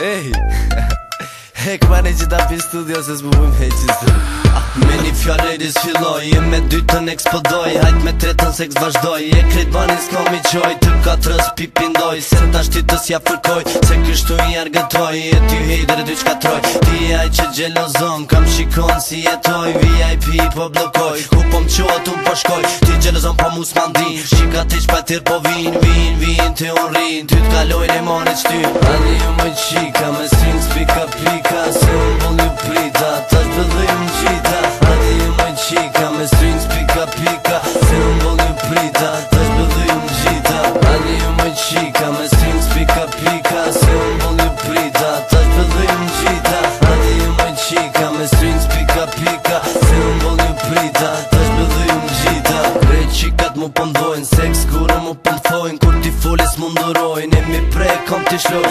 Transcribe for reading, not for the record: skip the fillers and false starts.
Ej, hek ma një qita pi studio se s'buvim heqis. Me një fjalleris filloj, e me dytën ekspodoj, hajt me tretën seks vazhdoj, e krejt bani s'kom i qoj, të katërës pipindoj, se ta shtitës ja fërkoj, se kështu i argëtoj, e ty hejder e dy qkatroj, ti aj që gjelozon, kam shikon si jetoj, VIP po blokoj, ku po m'qoa tu po shkoj, ti gjelozon po mu s'mandin, shika ti shpajtir po vin, ti unë rin, ty t'kaloj në monit qty, ani ju më qika, me strings pika pika, se unë bol një prita, ta shpëdhej më qita, ani ju më qika, me strings pika pika, se unë bol një prita, ta shpëdhej më qita, ani ju më qika, me strings pika pika, se unë bol një prita, ta shpëdhej më qita, ani ju më qika, me strings pika pika, se unë bol një prita, ta shpëdhej më qita. Krejt qikat mu pëndojnë, seks kurë mu pëndojnë, kur ti folis mu ndërojnë, e mi prej kom t'i shloj,